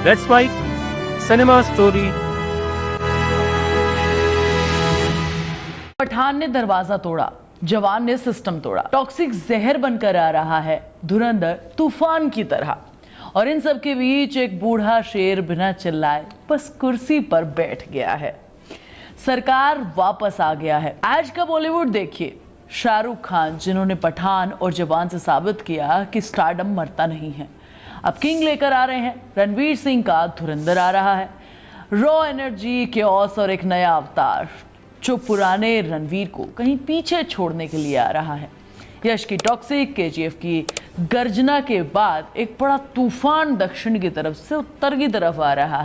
Let's write cinema story. Pathan ने दरवाजा तोड़ा, जवान ने सिस्टम तोड़ा। टॉक्सिक जहर बनकर आ रहा है धुरंधर तूफान की तरह, और इन सब के बीच एक बूढ़ा शेर बिना चिल्लाए बस कुर्सी पर बैठ गया है। सरकार वापस आ गया है। आज का बॉलीवुड देखिए, शाहरुख खान जिन्होंने पठान और जवान से साबित किया कि स्टारडम मरता नहीं है, अब किंग लेकर आ रहे हैं। रणवीर सिंह का धुरंधर आ रहा है, रॉ एनर्जी, क्योस और एक नया अवतार जो पुराने रणवीर को कहीं पीछे छोड़ने के लिए आ रहा है। यश की टॉक्सिक, केजीएफ की गर्जना के बाद एक बड़ा तूफान दक्षिण की तरफ से उत्तर की तरफ आ रहा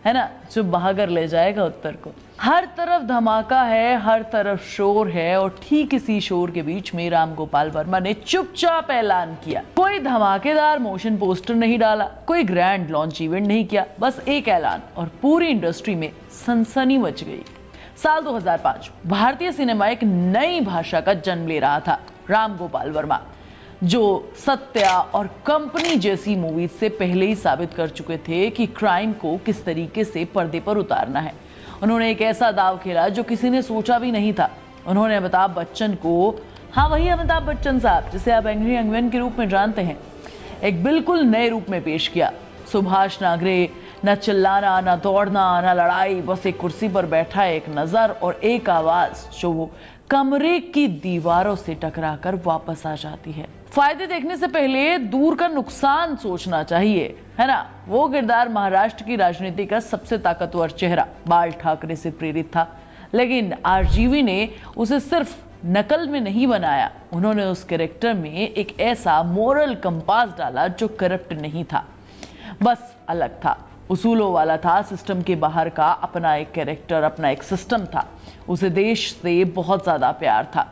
है ना, जो बहाकर ले जाएगा उत्तर को। हर तरफ धमाका है, हर तरफ शोर है, और ठीक इसी शोर के बीच में राम गोपाल वर्मा ने चुपचाप ऐलान किया। कोई धमाकेदार मोशन पोस्टर नहीं डाला, कोई ग्रैंड लॉन्च इवेंट नहीं किया, बस एक ऐलान और पूरी इंडस्ट्री में सनसनी मच गई। साल 2005 भारतीय सिनेमा एक नई भाषा का जन्म ले रहा था। राम गोपाल वर्मा जो सत्या और कंपनी जैसी मूवीज से पहले ही साबित कर चुके थे कि क्राइम को किस तरीके से पर्दे पर उतारना है। उन्होंने एक ऐसा दाव खेला जो किसी ने सोचा भी नहीं था। उन्होंने अमिताभ बच्चन को, हाँ वही अमिताभ बच्चन साहब जिसे आप एंग्री यंग मैन के रूप में जानते हैं, एक बिल्कुल नए रूप में पेश किया। सुभाष नागरे, न चिल्लाना, न दौड़ना, न लड़ाई, बस एक कुर्सी पर बैठा एक नजर और एक आवाज जो वो कमरे की दीवारों से टकराकर वापस आ जाती है। फायदे देखने से पहले दूर का नुकसान सोचना चाहिए, है ना। वो किरदार महाराष्ट्र की राजनीति का सबसे ताकतवर चेहरा बाल ठाकरे से प्रेरित था, लेकिन आरजीवी ने उसे सिर्फ नकल में नहीं बनाया, उन्होंने उस कैरेक्टर में एक ऐसा मोरल कंपास डाला जो करप्ट नहीं था, बस अलग था, उसूलों वाला था, सिस्टम के बाहर का अपना एक कैरेक्टर, अपना एक सिस्टम था। उसे देश से बहुत ज्यादा प्यार था।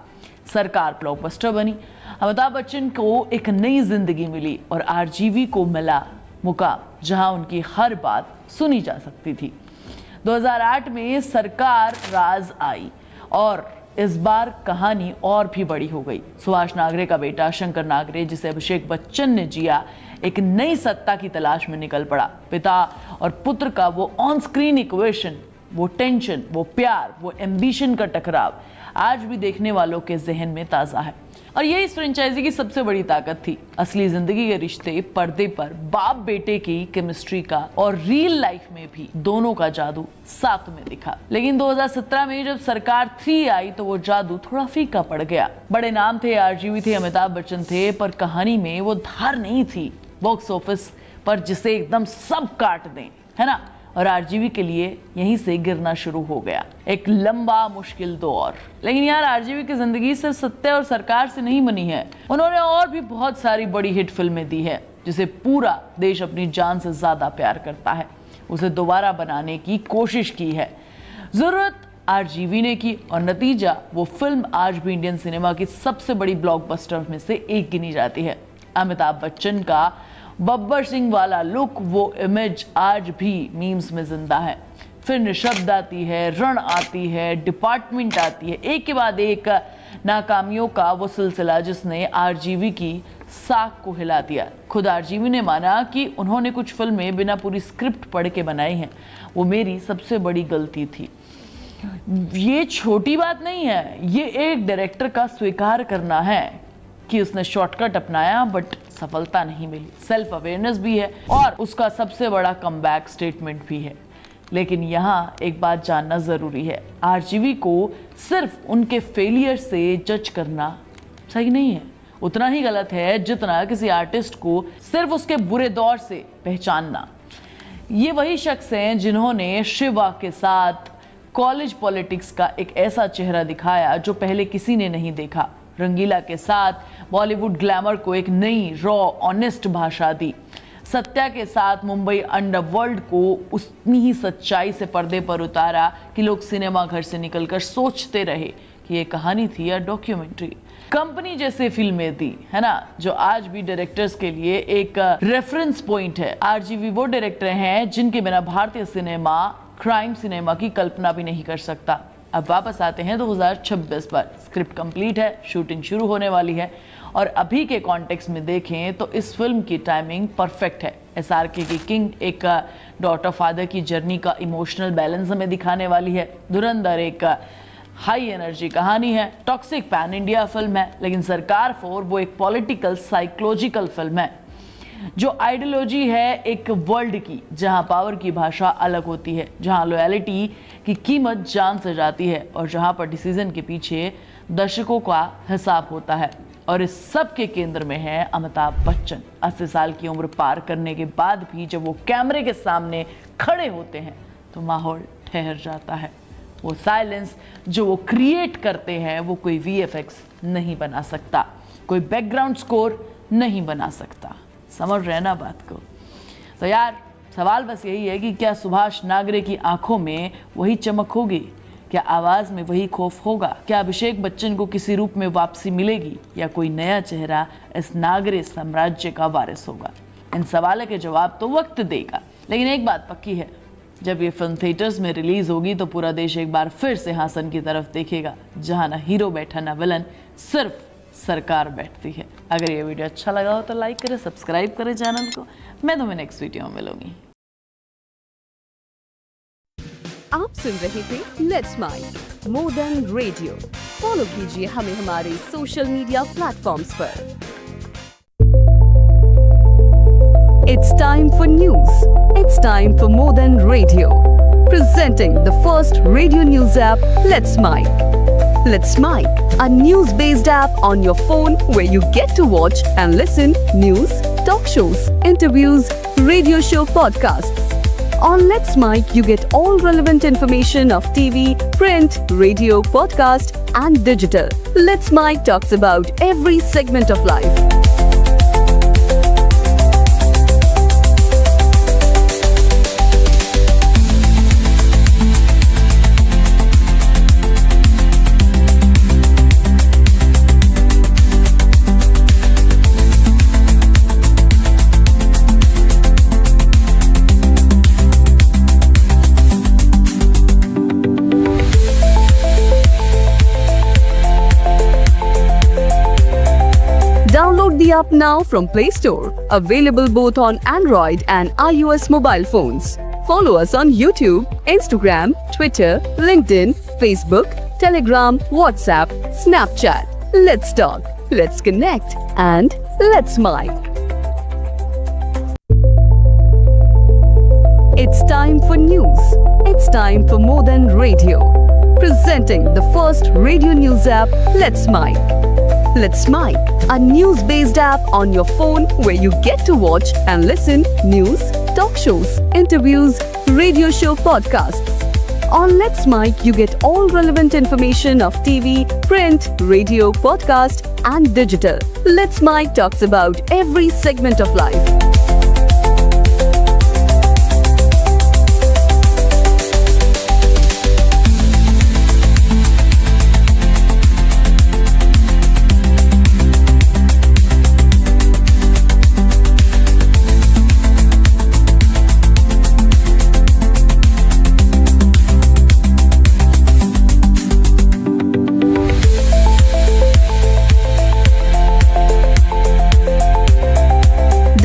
सरकार ब्लॉकबस्टर बनी, अमिताभ बच्चन को एक नई जिंदगी मिली और आरजीवी को मिला मुकाम जहां उनकी हर बात सुनी जा सकती थी। 2008 में सरकार राज आई और इस बार कहानी और भी बड़ी हो गई। सुभाष नागरे का बेटा शंकर नागरे, जिसे अभिषेक बच्चन ने जिया, एक नई सत्ता की तलाश में निकल पड़ा। पिता और पुत्र का वो ऑन स्क्रीन इक्वेशन, वो टेंशन, वो प्यार, वो एम्बिशन का टकराव आज भी देखने वालों के जहन में ताजा है। और यही इस फ्रेंचाइजी की सबसे बड़ी ताकत थी। असली जिंदगी के रिश्ते पर्दे पर बाप बेटे की केमिस्ट्री का और रियल लाइफ में भी दोनों का जादू साथ में दिखा। लेकिन 2017 में जब सरकार 3 आई तो वो जादू थोड़ा फीका पड़ गया। बड़े नाम थे, आरजीवी थे, अमिताभ बच्चन थे, पर कहानी में वो धार नहीं थी बॉक्स ऑफिस पर जिसे एकदम सब काट दें, है ना। और आरजीवी के लिए यहीं से गिरना शुरू हो गया, एक लंबा मुश्किल दौर। लेकिन यार आरजीवी की जिंदगी सिर्फ सत्या और सरकार से नहीं बनी है, उन्होंने और भी बहुत सारी बड़ी हिट फिल्में दी है जिसे पूरा देश अपनी जान से ज्यादा प्यार करता है। उसे दोबारा बनाने की कोशिश की है, जरूरत आरजीवी ने की, और नतीजा वो फिल्म आज भी इंडियन सिनेमा की सबसे बड़ी ब्लॉकबस्टर में से एक गिनी जाती है। अमिताभ बच्चन का बब्बर सिंह वाला लुक, वो इमेज आज भी मीम्स में जिंदा है। फिर निशब्द आती है, रण आती है, डिपार्टमेंट आती है, एक के बाद एक नाकामियों का वो सिलसिला जिसने आरजीवी की साख को हिला दिया। खुद आरजीवी ने माना कि उन्होंने कुछ फिल्में बिना पूरी स्क्रिप्ट पढ़ के बनाई हैं, वो मेरी सबसे बड़ी गलती थी। ये छोटी बात नहीं है, ये एक डायरेक्टर का स्वीकार करना है कि उसने शॉर्टकट अपनाया बट सफलता नहीं मिली। सेल्फ अवेयरनेस भी है और उसका सबसे बड़ा कमबैक स्टेटमेंट भी है। लेकिन यहाँ एक बात जानना जरूरी है, आरजीवी को सिर्फ उनके फेलियर से जज करना सही नहीं है। उतना ही गलत है जितना किसी आर्टिस्ट को सिर्फ उसके बुरे दौर से पहचानना। ये वही शख्स हैं जिन्होंने शिवा के साथ कॉलेज पॉलिटिक्स का एक ऐसा चेहरा दिखाया जो पहले किसी ने नहीं देखा। रंगीला के साथ बॉलीवुड ग्लैमर को एक नई रॉ ऑनेस्ट भाषा दी। सत्या के साथ मुंबई अंडरवर्ल्ड को उतनी ही सच्चाई से पर्दे पर उतारा कि लोग सिनेमा घर से निकलकर सोचते रहे कि ये कहानी थी या डॉक्यूमेंट्री। कंपनी जैसे फिल्में दी, है ना, जो आज भी डायरेक्टर्स के लिए एक रेफरेंस पॉइंट है। आरजीवी वो डायरेक्टर हैं जिनके बिना भारतीय सिनेमा क्राइम सिनेमा की कल्पना भी नहीं कर सकता। अब वापस आते हैं 2026 पर। स्क्रिप्ट कंप्लीट है, शूटिंग शुरू होने वाली है और अभी के कॉन्टेक्स्ट में देखें तो इस फिल्म की टाइमिंग परफेक्ट है। SRK की किंग एक डॉटर फादर की जर्नी का इमोशनल बैलेंस हमें दिखाने वाली है। धुरंधर एक हाई एनर्जी कहानी है। टॉक्सिक पैन इंडिया फिल्म है, लेकिन सरकार 4 वो एक पॉलिटिकल साइकोलॉजिकल फिल्म है जो आइडियोलॉजी है एक वर्ल्ड की, जहां पावर की भाषा अलग होती है, जहां लॉयल्टी की कीमत जान से जाती है और जहां पर डिसीजन के पीछे दर्शकों का हिसाब होता है। और इस सब के केंद्र में है अमिताभ बच्चन। 80 साल की उम्र पार करने के बाद भी जब वो कैमरे के सामने खड़े होते हैं तो माहौल ठहर जाता है। वो साइलेंस जो वो क्रिएट करते हैं वो कोई VFX नहीं बना सकता, कोई बैकग्राउंड स्कोर नहीं बना सकता। समझ रहे ना बात को? तो यार सवाल बस यही है कि क्या सुभाष नागरे की आंखों में वही चमक होगी? क्या आवाज में वही खौफ होगा? क्या अभिषेक बच्चन को किसी रूप में वापसी मिलेगी या कोई नया चेहरा इस नागरे साम्राज्य का वारिस होगा? इन सवालों के जवाब तो वक्त देगा, लेकिन एक बात पक्की है, जब ये फिल्म थिएटर्स में रिलीज होगी तो पूरा देश एक बार फिर सिंहासन की तरफ देखेगा, जहां ना हीरो बैठा ना विलन, सिर्फ सरकार बैठती है। अगर ये वीडियो अच्छा लगा हो तो लाइक करें, सब्सक्राइब करें चैनल को। मैं तुम्हें नेक्स्ट वीडियो में मिलूंगी। आप सुन रहे थे let's mike more than radio. Follow कीजिए हमें हमारे सोशल मीडिया प्लेटफॉर्म्स पर। It's time for news. It's time for more than radio. Presenting the first radio news app, Let's Mic. Let's Mic, a news-based app on your phone where you get to watch and listen news, talk shows, interviews, radio show podcasts. On Let's Mic, you get all relevant information of TV, print, radio, podcast, and digital. Let's Mic talks about every segment of life. Download the app now from Play Store. Available both on Android and iOS mobile phones. Follow us on YouTube, Instagram, Twitter, LinkedIn, Facebook, Telegram, WhatsApp, Snapchat. Let's talk, let's connect, and let's mic. It's time for news. It's time for more than radio. Presenting the first radio news app, Let's Mic. Let's Mic, a news-based app on your phone where you get to watch and listen news, talk shows, interviews, radio show podcasts. On Let's Mic, you get all relevant information of TV, print, radio, podcast, and digital. Let's Mic talks about every segment of life.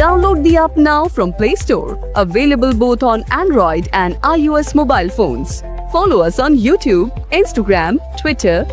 Download the app now from Play Store. Available both on Android and iOS mobile phones. Follow us on YouTube, Instagram, Twitter,